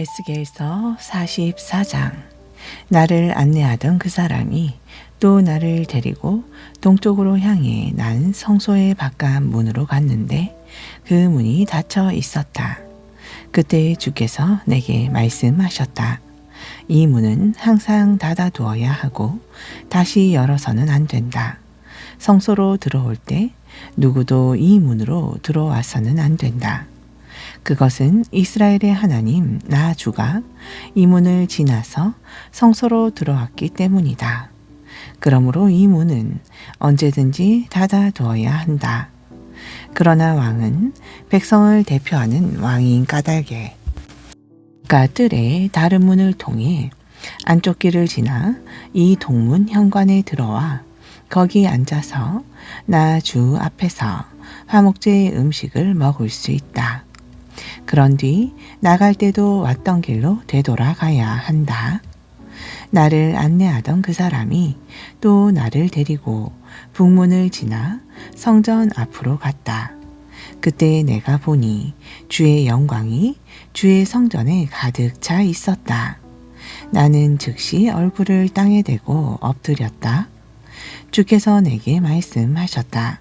에스겔서 44장. 나를 안내하던 그 사람이 또 나를 데리고 동쪽으로 향해 난 성소의 바깥 문으로 갔는데 그 문이 닫혀 있었다. 그때 주께서 내게 말씀하셨다. 이 문은 항상 닫아두어야 하고 다시 열어서는 안 된다. 성소로 들어올 때 누구도 이 문으로 들어와서는 안 된다. 그것은 이스라엘의 하나님 나 주가 이 문을 지나서 성소로 들어왔기 때문이다. 그러므로 이 문은 언제든지 닫아두어야 한다. 그러나 왕은 백성을 대표하는 왕인 까닭에 뜰의 다른 문을 통해 안쪽 길을 지나 이 동문 현관에 들어와 거기 앉아서 나 주 앞에서 화목제의 음식을 먹을 수 있다. 그런 뒤 나갈 때도 왔던 길로 되돌아가야 한다. 나를 안내하던 그 사람이 또 나를 데리고 북문을 지나 성전 앞으로 갔다. 그때 내가 보니 주의 영광이 주의 성전에 가득 차 있었다. 나는 즉시 얼굴을 땅에 대고 엎드렸다. 주께서 내게 말씀하셨다.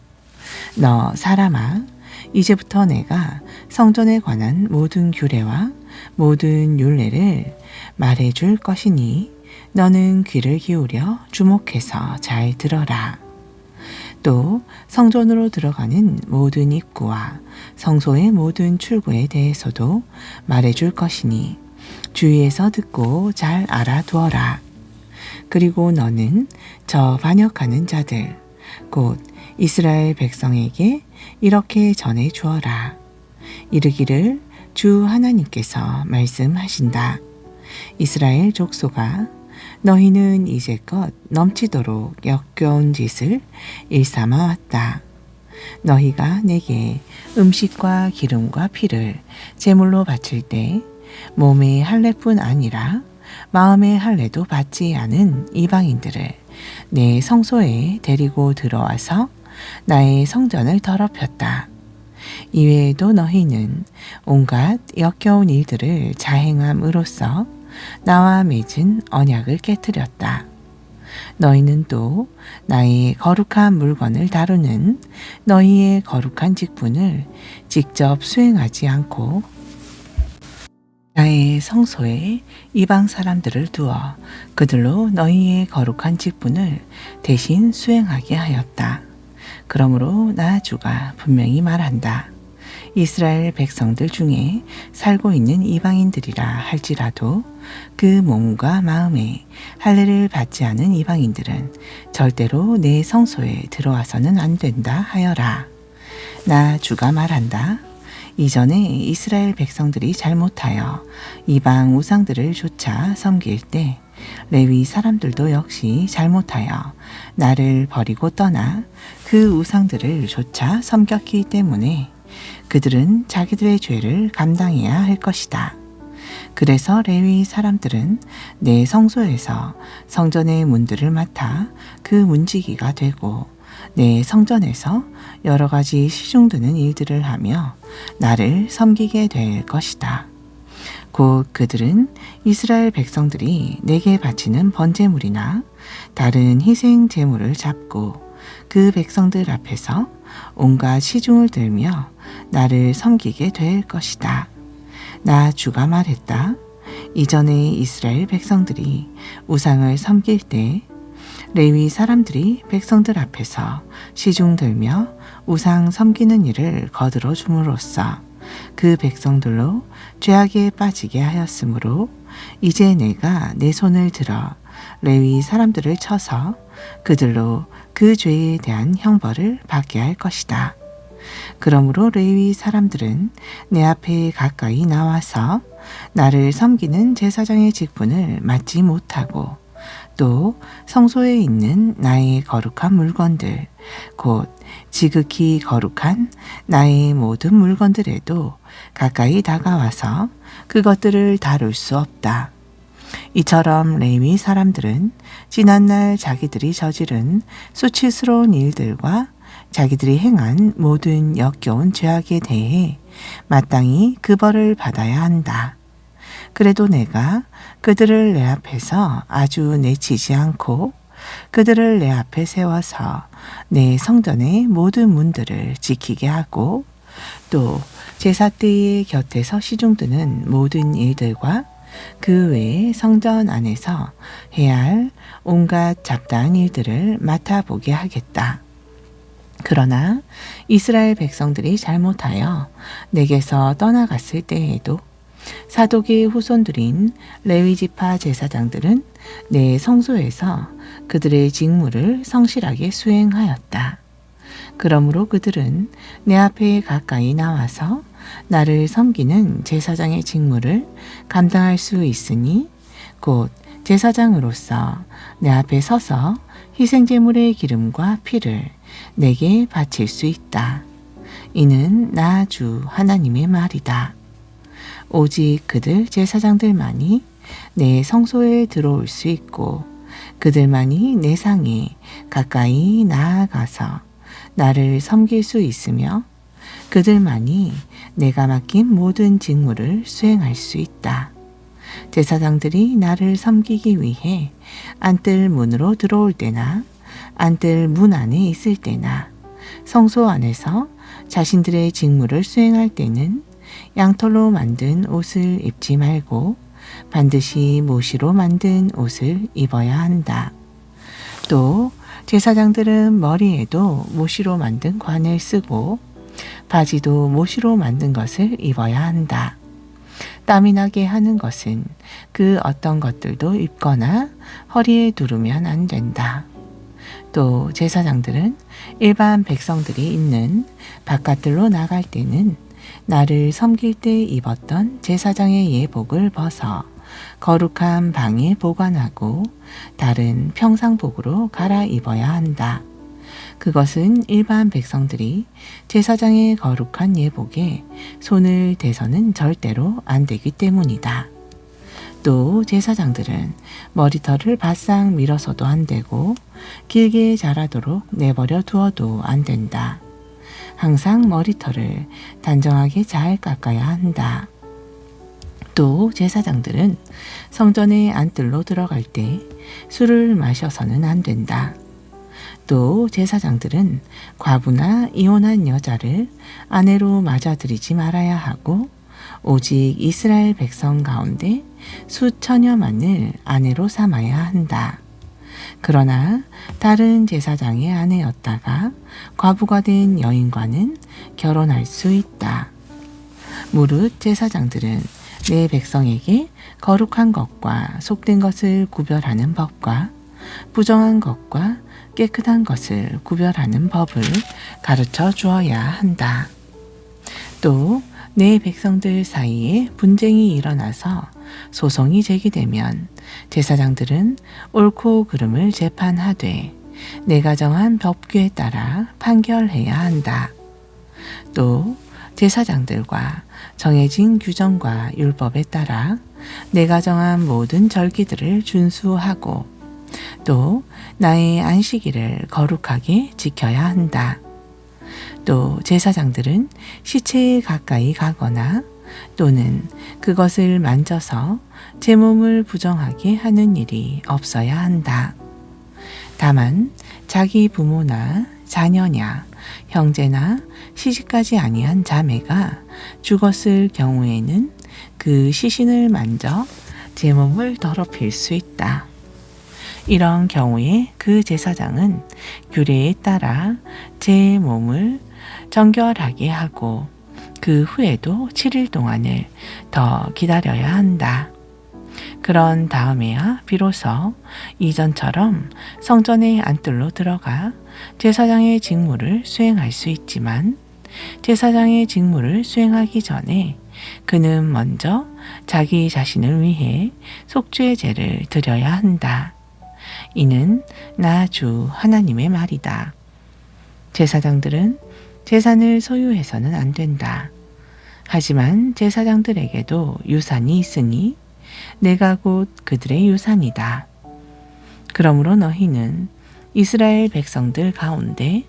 너 사람아, 이제부터 내가 성전에 관한 모든 규례와 모든 율례를 말해줄 것이니 너는 귀를 기울여 주목해서 잘 들어라. 또 성전으로 들어가는 모든 입구와 성소의 모든 출구에 대해서도 말해줄 것이니 주의해서 듣고 잘 알아두어라. 그리고 너는 저 반역하는 자들, 곧 이스라엘 백성에게 이렇게 전해 주어라. 이르기를 주 하나님께서 말씀하신다. 이스라엘 족속아, 너희는 이제껏 넘치도록 역겨운 짓을 일삼아 왔다. 너희가 내게 음식과 기름과 피를 제물로 바칠 때 몸의 할례뿐 아니라 마음의 할례도 받지 않은 이방인들을 내 성소에 데리고 들어와서 나의 성전을 더럽혔다. 이외에도 너희는 온갖 역겨운 일들을 자행함으로써 나와 맺은 언약을 깨뜨렸다. 너희는 또 나의 거룩한 물건을 다루는 너희의 거룩한 직분을 직접 수행하지 않고 나의 성소에 이방 사람들을 두어 그들로 너희의 거룩한 직분을 대신 수행하게 하였다. 그러므로 나 주가 분명히 말한다. 이스라엘 백성들 중에 살고 있는 이방인들이라 할지라도 그 몸과 마음에 할례를 받지 않은 이방인들은 절대로 내 성소에 들어와서는 안 된다 하여라. 나 주가 말한다. 이전에 이스라엘 백성들이 잘못하여 이방 우상들을 조차 섬길 때 레위 사람들도 역시 잘못하여 나를 버리고 떠나 그 우상들을 조차 섬겼기 때문에 그들은 자기들의 죄를 감당해야 할 것이다. 그래서 레위 사람들은 내 성소에서 성전의 문들을 맡아 그 문지기가 되고 내 성전에서 여러 가지 시중드는 일들을 하며 나를 섬기게 될 것이다. 곧 그들은 이스라엘 백성들이 내게 바치는 번제물이나 다른 희생 제물을 잡고 그 백성들 앞에서 온갖 시중을 들며 나를 섬기게 될 것이다. 나 주가 말했다. 이전에 이스라엘 백성들이 우상을 섬길 때 레위 사람들이 백성들 앞에서 시중 들며 우상 섬기는 일을 거들어 줌으로써 그 백성들로 죄악에 빠지게 하였으므로 이제 내가 내 손을 들어 레위 사람들을 쳐서 그들로 그 죄에 대한 형벌을 받게 할 것이다. 그러므로 레위 사람들은 내 앞에 가까이 나와서 나를 섬기는 제사장의 직분을 맡지 못하고 또 성소에 있는 나의 거룩한 물건들, 곧 지극히 거룩한 나의 모든 물건들에도 가까이 다가와서 그것들을 다룰 수 없다. 이처럼 레위 사람들은 지난날 자기들이 저지른 수치스러운 일들과 자기들이 행한 모든 역겨운 죄악에 대해 마땅히 그 벌을 받아야 한다. 그래도 내가 그들을 내 앞에서 아주 내치지 않고 그들을 내 앞에 세워서 내 성전의 모든 문들을 지키게 하고 또 제사 때의 곁에서 시중드는 모든 일들과 그 외에 성전 안에서 해야 할 온갖 잡다한 일들을 맡아보게 하겠다. 그러나 이스라엘 백성들이 잘못하여 내게서 떠나갔을 때에도 사독의 후손들인 레위지파 제사장들은 내 성소에서 그들의 직무를 성실하게 수행하였다. 그러므로 그들은 내 앞에 가까이 나와서 나를 섬기는 제사장의 직무를 감당할 수 있으니 곧 제사장으로서 내 앞에 서서 희생제물의 기름과 피를 내게 바칠 수 있다. 이는 나 주 하나님의 말이다. 오직 그들 제사장들만이 내 성소에 들어올 수 있고 그들만이 내 상에 가까이 나아가서 나를 섬길 수 있으며 그들만이 내가 맡긴 모든 직무를 수행할 수 있다. 제사장들이 나를 섬기기 위해 안뜰 문으로 들어올 때나 안뜰 문 안에 있을 때나 성소 안에서 자신들의 직무를 수행할 때는 양털로 만든 옷을 입지 말고 반드시 모시로 만든 옷을 입어야 한다. 또 제사장들은 머리에도 모시로 만든 관을 쓰고 바지도 모시로 만든 것을 입어야 한다. 땀이 나게 하는 것은 그 어떤 것들도 입거나 허리에 두르면 안 된다. 또 제사장들은 일반 백성들이 있는 바깥들로 나갈 때는 나를 섬길 때 입었던 제사장의 예복을 벗어 거룩한 방에 보관하고 다른 평상복으로 갈아입어야 한다. 그것은 일반 백성들이 제사장의 거룩한 예복에 손을 대서는 절대로 안 되기 때문이다. 또 제사장들은 머리털을 바싹 밀어서도 안 되고 길게 자라도록 내버려 두어도 안 된다. 항상 머리털을 단정하게 잘 깎아야 한다. 또 제사장들은 성전의 안뜰로 들어갈 때 술을 마셔서는 안 된다. 또 제사장들은 과부나 이혼한 여자를 아내로 맞아들이지 말아야 하고 오직 이스라엘 백성 가운데 수천여만을 아내로 삼아야 한다. 그러나 다른 제사장의 아내였다가 과부가 된 여인과는 결혼할 수 있다. 무릇 제사장들은 내 백성에게 거룩한 것과 속된 것을 구별하는 법과 부정한 것과 깨끗한 것을 구별하는 법을 가르쳐 주어야 한다. 또 내 백성들 사이에 분쟁이 일어나서 소송이 제기되면 제사장들은 옳고 그름을 재판하되 내가 정한 법규에 따라 판결해야 한다. 또 제사장들과 정해진 규정과 율법에 따라 내가 정한 모든 절기들을 준수하고 또 나의 안식일을 거룩하게 지켜야 한다. 또 제사장들은 시체에 가까이 가거나 또는 그것을 만져서 제 몸을 부정하게 하는 일이 없어야 한다. 다만 자기 부모나 자녀냐 형제나 시집가지 아니한 자매가 죽었을 경우에는 그 시신을 만져 제 몸을 더럽힐 수 있다. 이런 경우에 그 제사장은 규례에 따라 제 몸을 정결하게 하고 그 후에도 7일 동안을 더 기다려야 한다. 그런 다음에야 비로소 이전처럼 성전의 안뜰로 들어가 제사장의 직무를 수행할 수 있지만 제사장의 직무를 수행하기 전에 그는 먼저 자기 자신을 위해 속죄의 제를 드려야 한다. 이는 나 주 하나님의 말이다. 제사장들은 재산을 소유해서는 안 된다. 하지만 제사장들에게도 유산이 있으니 내가 곧 그들의 유산이다. 그러므로 너희는 이스라엘 백성들 가운데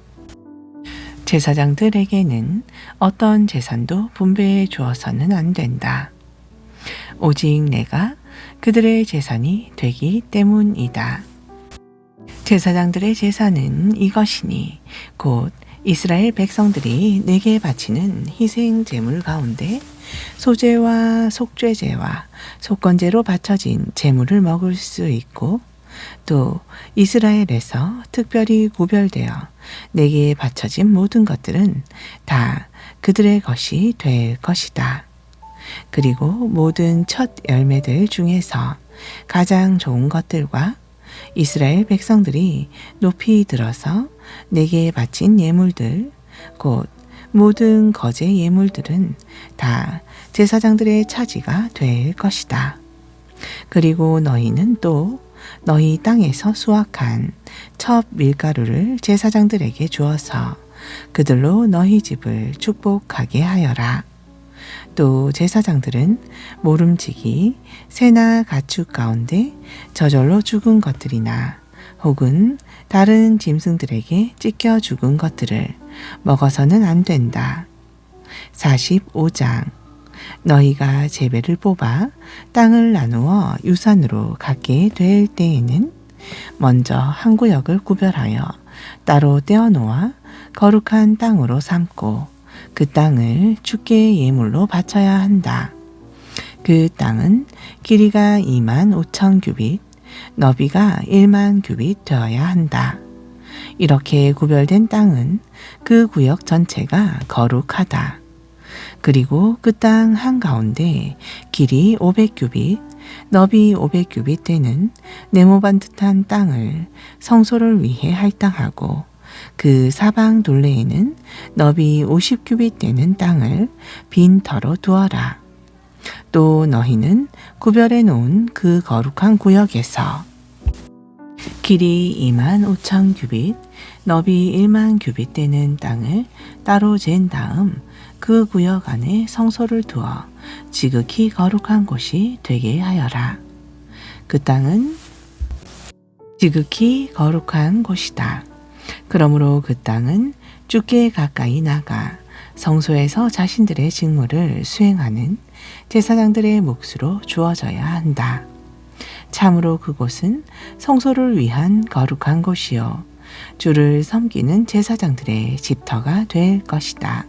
제사장들에게는 어떤 재산도 분배해 주어서는 안 된다. 오직 내가 그들의 제사장이 되기 때문이다. 제사장들의 제사는 이것이니 곧 이스라엘 백성들이 내게 바치는 희생 제물 가운데 소제와 속죄제와 속건제로 바쳐진 제물을 먹을 수 있고 또 이스라엘에서 특별히 구별되어 내게 바쳐진 모든 것들은 다 그들의 것이 될 것이다. 그리고 모든 첫 열매들 중에서 가장 좋은 것들과 이스라엘 백성들이 높이 들어서 내게 바친 예물들, 곧 모든 거제 예물들은 다 제사장들의 차지가 될 것이다. 그리고 너희는 또 너희 땅에서 수확한 첫 밀가루를 제사장들에게 주어서 그들로 너희 집을 축복하게 하여라. 또 제사장들은 모름지기 새나 가축 가운데 저절로 죽은 것들이나 혹은 다른 짐승들에게 찢겨 죽은 것들을 먹어서는 안 된다. 45장 너희가 제배를 뽑아 땅을 나누어 유산으로 갖게 될 때에는 먼저 한 구역을 구별하여 따로 떼어놓아 거룩한 땅으로 삼고 그 땅을 주께 예물로 바쳐야 한다. 그 땅은 길이가 2만 5천 규빗, 너비가 1만 규빗 되어야 한다. 이렇게 구별된 땅은 그 구역 전체가 거룩하다. 그리고 그 땅 한가운데 길이 500규빗, 너비 500규빗 되는 네모반듯한 땅을 성소를 위해 할당하고 그 사방 둘레에는 너비 50규빗 되는 땅을 빈 터로 두어라. 또 너희는 구별해 놓은 그 거룩한 구역에서 길이 2만 5천 규빗, 너비 1만 규빗 되는 땅을 따로 잰 다음 그 구역 안에 성소를 두어 지극히 거룩한 곳이 되게 하여라. 그 땅은 지극히 거룩한 곳이다. 그러므로 그 땅은 주께 가까이 나가 성소에서 자신들의 직무를 수행하는 제사장들의 몫으로 주어져야 한다. 참으로 그곳은 성소를 위한 거룩한 곳이요 주를 섬기는 제사장들의 집터가 될 것이다.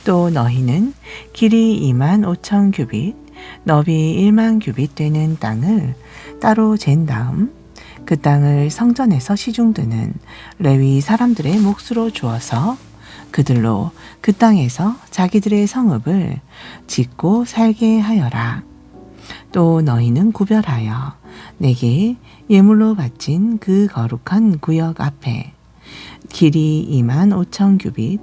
또 너희는 길이 2만 5천 규빗, 너비 1만 규빗 되는 땅을 따로 잰 다음 그 땅을 성전에서 시중드는 레위 사람들의 몫으로 주어서 그들로 그 땅에서 자기들의 성읍을 짓고 살게 하여라. 또 너희는 구별하여 내게 예물로 바친 그 거룩한 구역 앞에 길이 2만 5천 규빗,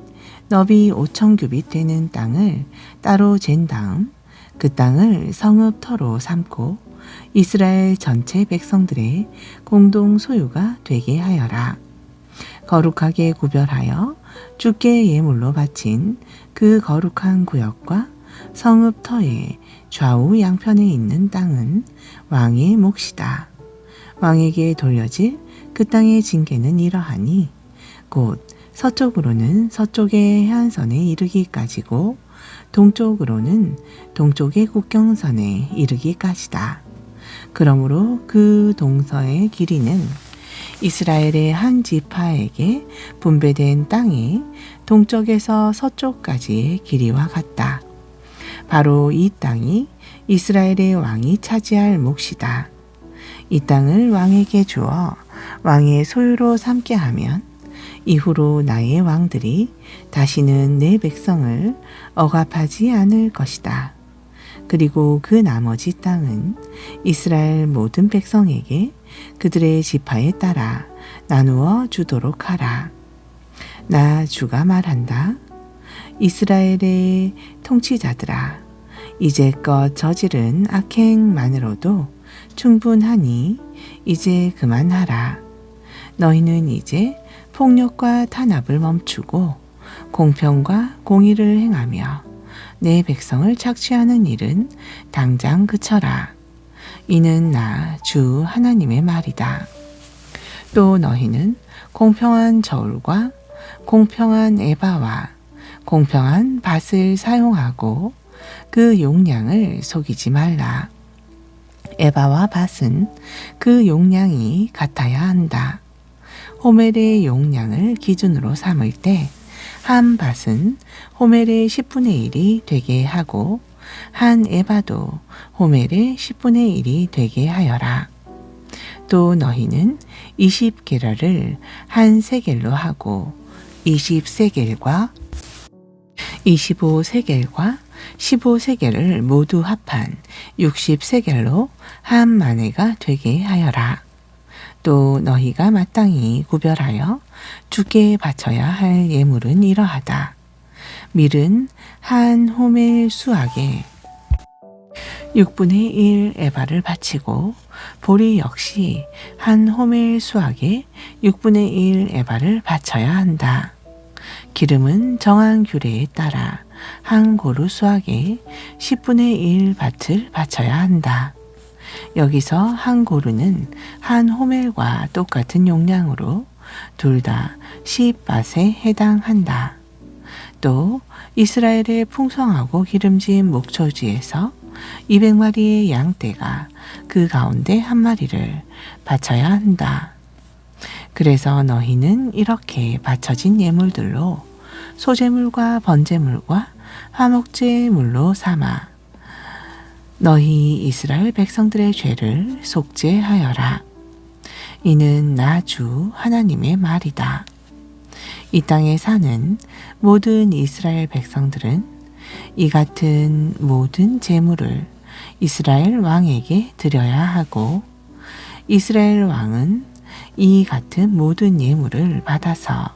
너비 5천 규빗 되는 땅을 따로 잰 다음 그 땅을 성읍 터로 삼고 이스라엘 전체 백성들의 공동 소유가 되게 하여라. 거룩하게 구별하여 주께 예물로 바친 그 거룩한 구역과 성읍 터의 좌우 양편에 있는 땅은 왕의 몫이다. 왕에게 돌려질 그 땅의 징계는 이러하니 곧 서쪽으로는 서쪽의 해안선에 이르기까지고 동쪽으로는 동쪽의 국경선에 이르기까지다. 그러므로 그 동서의 길이는 이스라엘의 한 지파에게 분배된 땅이 동쪽에서 서쪽까지의 길이와 같다. 바로 이 땅이 이스라엘의 왕이 차지할 몫이다. 이 땅을 왕에게 주어 왕의 소유로 삼게 하면 이후로 나의 왕들이 다시는 내 백성을 억압하지 않을 것이다. 그리고 그 나머지 땅은 이스라엘 모든 백성에게 그들의 지파에 따라 나누어 주도록 하라. 나 주가 말한다. 이스라엘의 통치자들아, 이제껏 저지른 악행만으로도 충분하니 이제 그만하라. 너희는 이제 폭력과 탄압을 멈추고 공평과 공의를 행하며 내 백성을 착취하는 일은 당장 그쳐라. 이는 나 주 하나님의 말이다. 또 너희는 공평한 저울과 공평한 에바와 공평한 밭을 사용하고 그 용량을 속이지 말라. 에바와 밧은 그 용량이 같아야 한다. 호멜의 용량을 기준으로 삼을 때 한 밧은 호멜의 10분의 1이 되게 하고 한 에바도 호멜의 10분의 1이 되게 하여라. 또 너희는 20게라를 한 세겔로 하고 20세겔과 25세겔과 15세겔을 모두 합한 60세겔로 한 마네가 되게 하여라. 또 너희가 마땅히 구별하여 주께 바쳐야 할 예물은 이러하다. 밀은 한 호멜 수확에 6분의 1 에바를 바치고 보리 역시 한 호멜 수확에 6분의 1 에바를 바쳐야 한다. 기름은 정한 규례에 따라 한 고루 수확에 10분의 1 밭을 바쳐야 한다. 여기서 한 고루는 한 호멜과 똑같은 용량으로 둘 다 10밭에 해당한다. 또 이스라엘의 풍성하고 기름진 목초지에서 200마리의 양떼가 그 가운데 한 마리를 바쳐야 한다. 그래서 너희는 이렇게 바쳐진 예물들로 소제물과 번제물과 화목제물로 삼아 너희 이스라엘 백성들의 죄를 속죄하여라. 이는 나 주 하나님의 말이다. 이 땅에 사는 모든 이스라엘 백성들은 이 같은 모든 제물을 이스라엘 왕에게 드려야 하고 이스라엘 왕은 이 같은 모든 예물을 받아서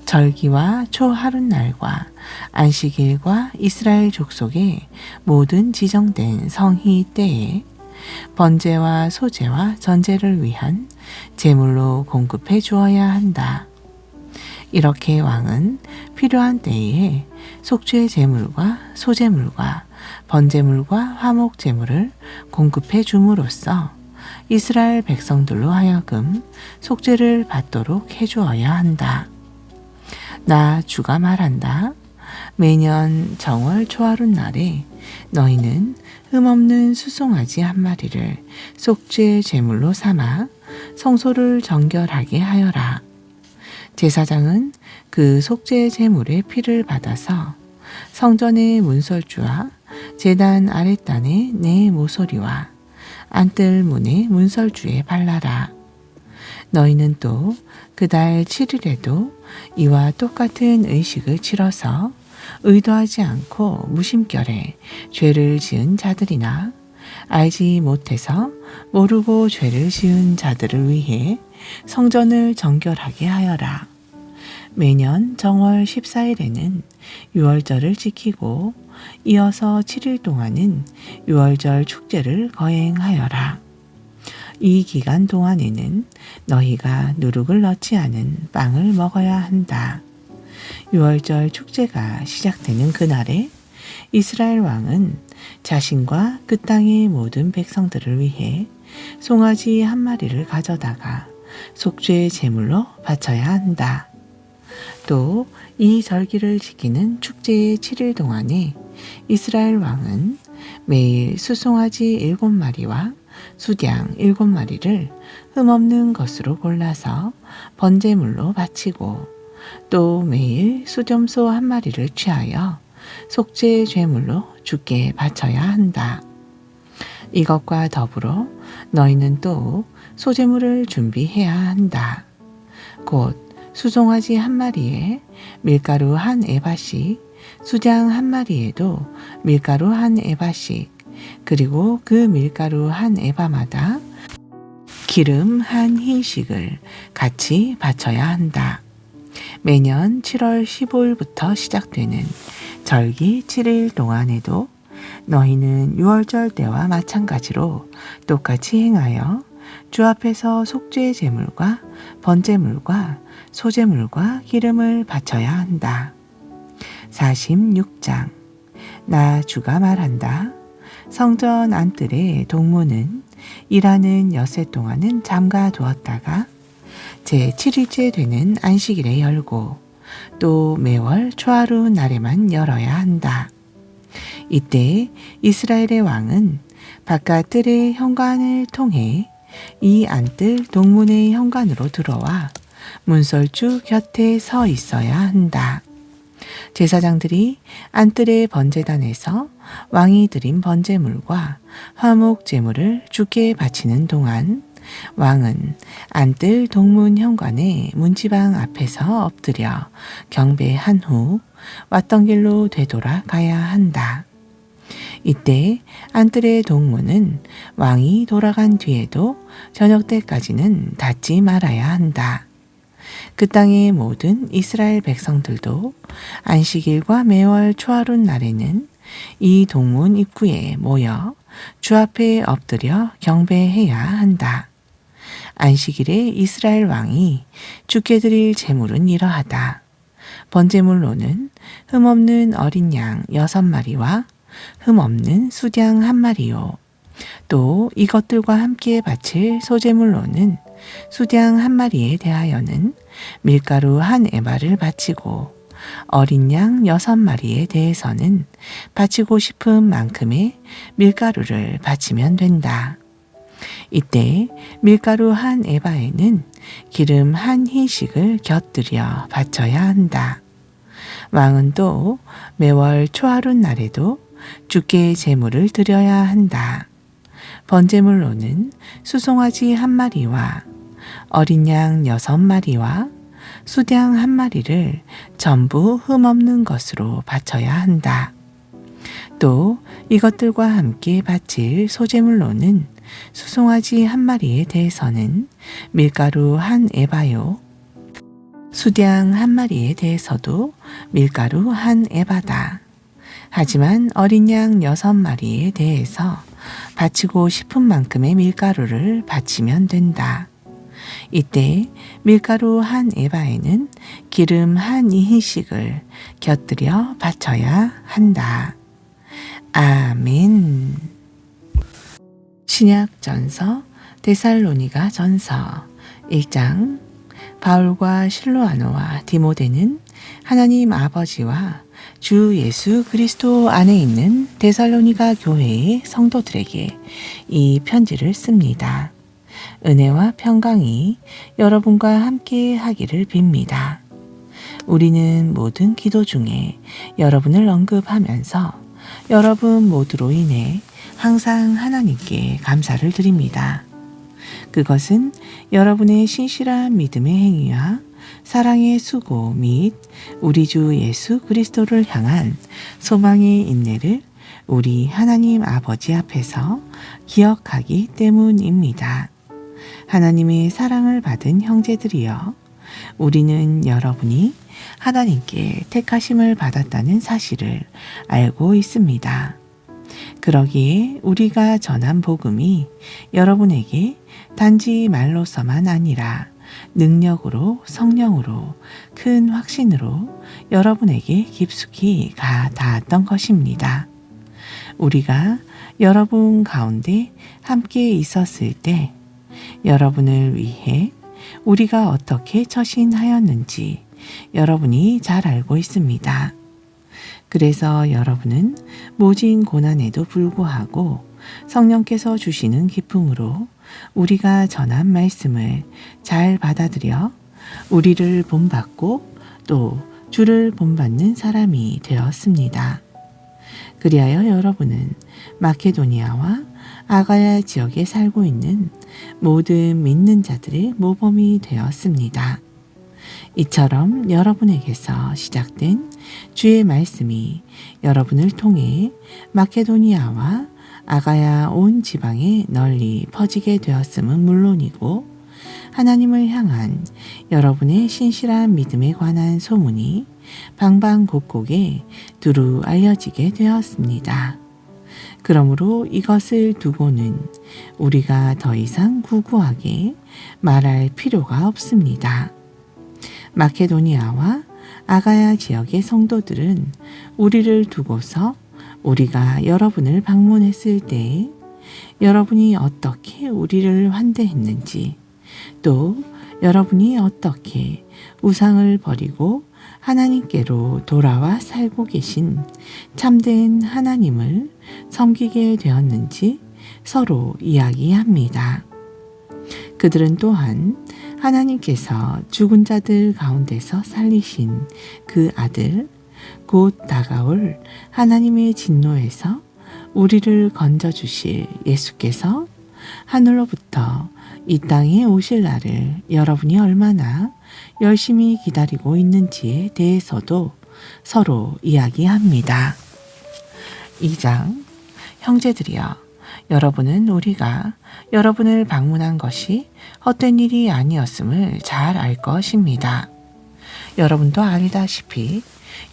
절기와 초하룻날과 안식일과 이스라엘 족속의 모든 지정된 성희 때에 번제와 소제와 전제를 위한 제물로 공급해 주어야 한다. 이렇게 왕은 필요한 때에 속죄 제물과 소제물과 번제물과 화목 제물을 공급해 줌으로써 이스라엘 백성들로 하여금 속죄를 받도록 해주어야 한다. 나 주가 말한다. 매년 정월 초하룻 날에 너희는 흠없는 수송아지 한 마리를 속죄 제물로 삼아 성소를 정결하게 하여라. 제사장은 그 속죄 제물의 피를 받아서 성전의 문설주와 제단 아랫단의 네 모서리와 안뜰 문의 문설주에 발라라. 너희는 또 그달 7일에도 이와 똑같은 의식을 치러서 의도하지 않고 무심결에 죄를 지은 자들이나 알지 못해서 모르고 죄를 지은 자들을 위해 성전을 정결하게 하여라. 매년 정월 14일에는 유월절을 지키고 이어서 7일 동안은 유월절 축제를 거행하여라. 이 기간 동안에는 너희가 누룩을 넣지 않은 빵을 먹어야 한다. 유월절 축제가 시작되는 그날에 이스라엘 왕은 자신과 그 땅의 모든 백성들을 위해 송아지 한 마리를 가져다가 속죄 제물로 바쳐야 한다. 또 이 절기를 지키는 축제의 7일 동안에 이스라엘 왕은 매일 수송아지 7마리와 수양 7마리를 흠없는 것으로 골라서 번제물로 바치고 또 매일 수염소 한 마리를 취하여 속죄 제물로 주께 바쳐야 한다. 이것과 더불어 너희는 또 소제물을 준비해야 한다. 곧 수송아지 한 마리에 밀가루 한 에바씩, 수장 한 마리에도 밀가루 한 에바씩, 그리고 그 밀가루 한 에바마다 기름 한 흰씩을 같이 바쳐야 한다. 매년 7월 15일부터 시작되는 절기 7일 동안에도 너희는 유월절 때와 마찬가지로 똑같이 행하여 주 앞에서 속죄 제물과 번제물과 소제물과 기름을 바쳐야 한다. 46장 나 주가 말한다. 성전 안뜰의 동문은 일하는 엿새 동안은 잠가 두었다가 제7일째 되는 안식일에 열고 또 매월 초하루 날에만 열어야 한다. 이때 이스라엘의 왕은 바깥 뜰의 현관을 통해 이 안뜰 동문의 현관으로 들어와 문설주 곁에 서 있어야 한다. 제사장들이 안뜰의 번제단에서 왕이 드린 번제물과 화목 제물을 주께 바치는 동안 왕은 안뜰 동문 현관의 문지방 앞에서 엎드려 경배한 후 왔던 길로 되돌아가야 한다. 이때 안뜰의 동문은 왕이 돌아간 뒤에도 저녁 때까지는 닫지 말아야 한다. 그 땅의 모든 이스라엘 백성들도 안식일과 매월 초하룻 날에는 이 동문 입구에 모여 주 앞에 엎드려 경배해야 한다. 안식일에 이스라엘 왕이 주께 드릴 제물은 이러하다. 번제물로는 흠없는 어린 양 6마리와 흠없는 수양 1마리요. 또 이것들과 함께 바칠 소제물로는 수양 1마리에 대하여는 밀가루 1에바를 바치고 어린 양 6마리에 대해서는 바치고 싶은 만큼의 밀가루를 바치면 된다. 이때 밀가루 1에바에는 기름 1희식을 곁들여 바쳐야 한다. 왕은 또 매월 초하룻 날에도 주께 제물을 드려야 한다. 번제물로는 수송아지 1마리와 어린 양 6마리와 수양 1마리를 전부 흠없는 것으로 바쳐야 한다. 또 이것들과 함께 바칠 소제물로는 수송아지 1마리에 대해서는 밀가루 1에바요. 수양 1마리에 대해서도 밀가루 1에바다. 하지만 어린 양 6마리에 대해서 바치고 싶은 만큼의 밀가루를 바치면 된다. 이때 밀가루 1에바에는 기름 1희식을 곁들여 바쳐야 한다. 아멘. 신약전서 데살로니가 전서 1장. 바울과 실로아노와 디모데는 하나님 아버지와 주 예수 그리스도 안에 있는 데살로니가 교회의 성도들에게 이 편지를 씁니다. 은혜와 평강이 여러분과 함께 하기를 빕니다. 우리는 모든 기도 중에 여러분을 언급하면서 여러분 모두로 인해 항상 하나님께 감사를 드립니다. 그것은 여러분의 신실한 믿음의 행위와 사랑의 수고 및 우리 주 예수 그리스도를 향한 소망의 인내를 우리 하나님 아버지 앞에서 기억하기 때문입니다. 하나님의 사랑을 받은 형제들이여, 우리는 여러분이 하나님께 택하심을 받았다는 사실을 알고 있습니다. 그러기에 우리가 전한 복음이 여러분에게 단지 말로서만 아니라 능력으로, 성령으로, 큰 확신으로 여러분에게 깊숙이 가 닿았던 것입니다. 우리가 여러분 가운데 함께 있었을 때 여러분을 위해 우리가 어떻게 처신하였는지 여러분이 잘 알고 있습니다. 그래서 여러분은 모진 고난에도 불구하고 성령께서 주시는 기쁨으로 우리가 전한 말씀을 잘 받아들여 우리를 본받고 또 주를 본받는 사람이 되었습니다. 그리하여 여러분은 마케도니아와 아가야 지역에 살고 있는 모든 믿는 자들의 모범이 되었습니다. 이처럼 여러분에게서 시작된 주의 말씀이 여러분을 통해 마케도니아와 아가야 온 지방에 널리 퍼지게 되었음은 물론이고, 하나님을 향한 여러분의 신실한 믿음에 관한 소문이 방방곡곡에 두루 알려지게 되었습니다. 그러므로 이것을 두고는 우리가 더 이상 구구하게 말할 필요가 없습니다. 마케도니아와 아가야 지역의 성도들은 우리를 두고서 우리가 여러분을 방문했을 때 여러분이 어떻게 우리를 환대했는지, 또 여러분이 어떻게 우상을 버리고 하나님께로 돌아와 살고 계신 참된 하나님을 섬기게 되었는지 서로 이야기합니다. 그들은 또한 하나님께서 죽은 자들 가운데서 살리신 그 아들, 곧 다가올 하나님의 진노에서 우리를 건져주실 예수께서 하늘로부터 이 땅에 오실 날을 여러분이 얼마나 열심히 기다리고 있는지에 대해서도 서로 이야기합니다. 2장 형제들이여, 여러분은 우리가 여러분을 방문한 것이 헛된 일이 아니었음을 잘 알 것입니다. 여러분도 알다시피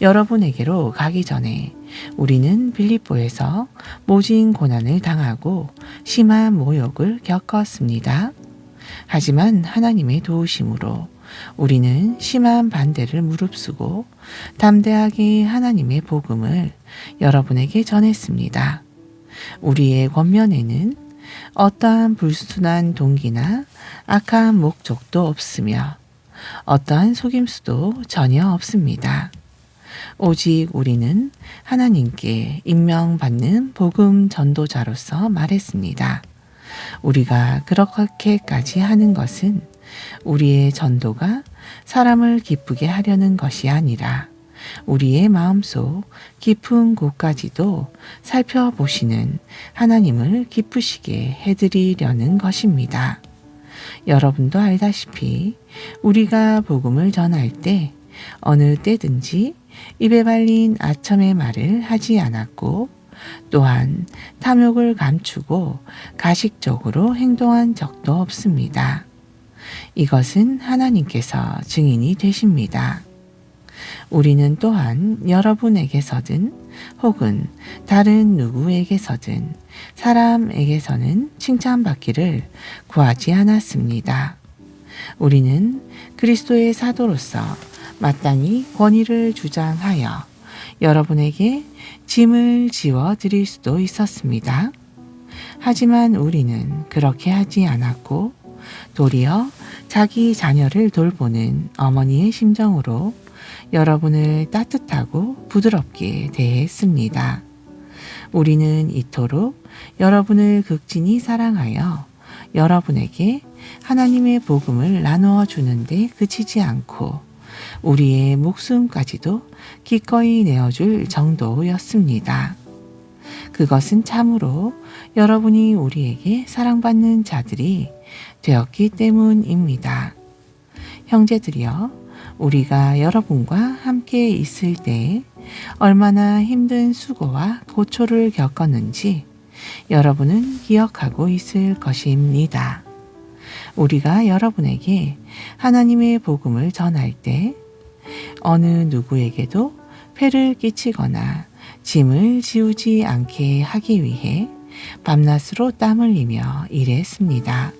여러분에게로 가기 전에 우리는 빌립보에서 모진 고난을 당하고 심한 모욕을 겪었습니다. 하지만 하나님의 도우심으로 우리는 심한 반대를 무릅쓰고 담대하게 하나님의 복음을 여러분에게 전했습니다. 우리의 권면에는 어떠한 불순한 동기나 악한 목적도 없으며 어떠한 속임수도 전혀 없습니다. 오직 우리는 하나님께 임명받는 복음 전도자로서 말했습니다. 우리가 그렇게까지 하는 것은 우리의 전도가 사람을 기쁘게 하려는 것이 아니라 우리의 마음속 깊은 곳까지도 살펴보시는 하나님을 기쁘시게 해드리려는 것입니다. 여러분도 알다시피 우리가 복음을 전할 때 어느 때든지 입에 발린 아첨의 말을 하지 않았고 또한 탐욕을 감추고 가식적으로 행동한 적도 없습니다. 이것은 하나님께서 증인이 되십니다. 우리는 또한 여러분에게서든 혹은 다른 누구에게서든 사람에게서는 칭찬받기를 구하지 않았습니다. 우리는 그리스도의 사도로서 마땅히 권위를 주장하여 여러분에게 짐을 지워 드릴 수도 있었습니다. 하지만 우리는 그렇게 하지 않았고 도리어 자기 자녀를 돌보는 어머니의 심정으로 여러분을 따뜻하고 부드럽게 대했습니다. 우리는 이토록 여러분을 극진히 사랑하여 여러분에게 하나님의 복음을 나누어 주는데 그치지 않고 우리의 목숨까지도 기꺼이 내어줄 정도였습니다. 그것은 참으로 여러분이 우리에게 사랑받는 자들이 되었기 때문입니다. 형제들이여, 우리가 여러분과 함께 있을 때 얼마나 힘든 수고와 고초를 겪었는지 여러분은 기억하고 있을 것입니다. 우리가 여러분에게 하나님의 복음을 전할 때 어느 누구에게도 폐를 끼치거나 짐을 지우지 않게 하기 위해 밤낮으로 땀 흘리며 일했습니다.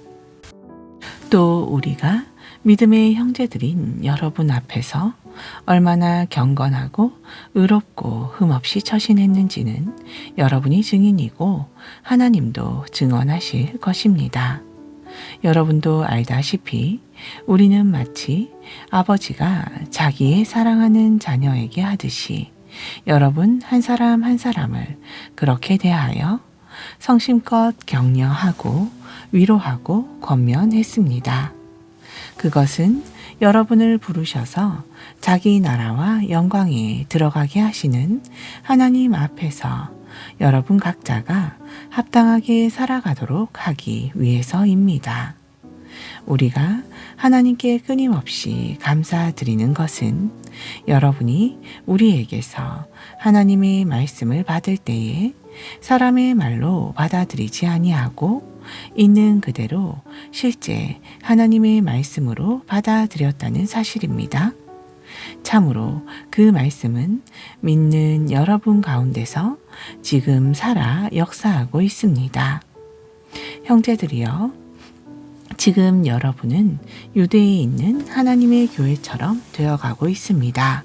또 우리가 믿음의 형제들인 여러분 앞에서 얼마나 경건하고 의롭고 흠없이 처신했는지는 여러분이 증인이고 하나님도 증언하실 것입니다. 여러분도 알다시피 우리는 마치 아버지가 자기의 사랑하는 자녀에게 하듯이 여러분 한 사람 한 사람을 그렇게 대하여 성심껏 격려하고 위로하고 권면했습니다. 그것은 여러분을 부르셔서 자기 나라와 영광에 들어가게 하시는 하나님 앞에서 여러분 각자가 합당하게 살아가도록 하기 위해서입니다. 우리가 하나님께 끊임없이 감사드리는 것은 여러분이 우리에게서 하나님의 말씀을 받을 때에 사람의 말로 받아들이지 아니하고 있는 그대로 실제 하나님의 말씀으로 받아들였다는 사실입니다. 참으로 그 말씀은 믿는 여러분 가운데서 지금 살아 역사하고 있습니다. 형제들이여, 지금 여러분은 유대에 있는 하나님의 교회처럼 되어가고 있습니다.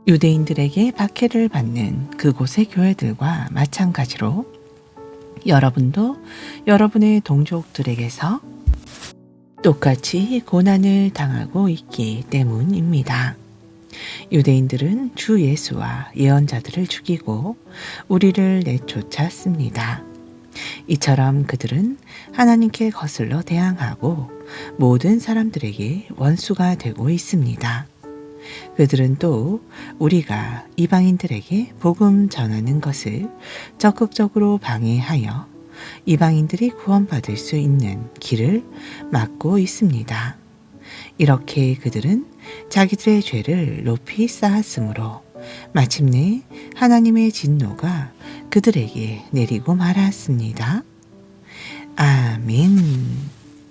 유대인들에게 박해를 받는 그곳의 교회들과 마찬가지로 여러분도 여러분의 동족들에게서 똑같이 고난을 당하고 있기 때문입니다. 유대인들은 주 예수와 예언자들을 죽이고 우리를 내쫓았습니다. 이처럼 그들은 하나님께 거슬러 대항하고 모든 사람들에게 원수가 되고 있습니다. 그들은 또 우리가 이방인들에게 복음 전하는 것을 적극적으로 방해하여 이방인들이 구원받을 수 있는 길을 막고 있습니다. 이렇게 그들은 자기들의 죄를 높이 쌓았으므로 마침내 하나님의 진노가 그들에게 내리고 말았습니다. 아멘.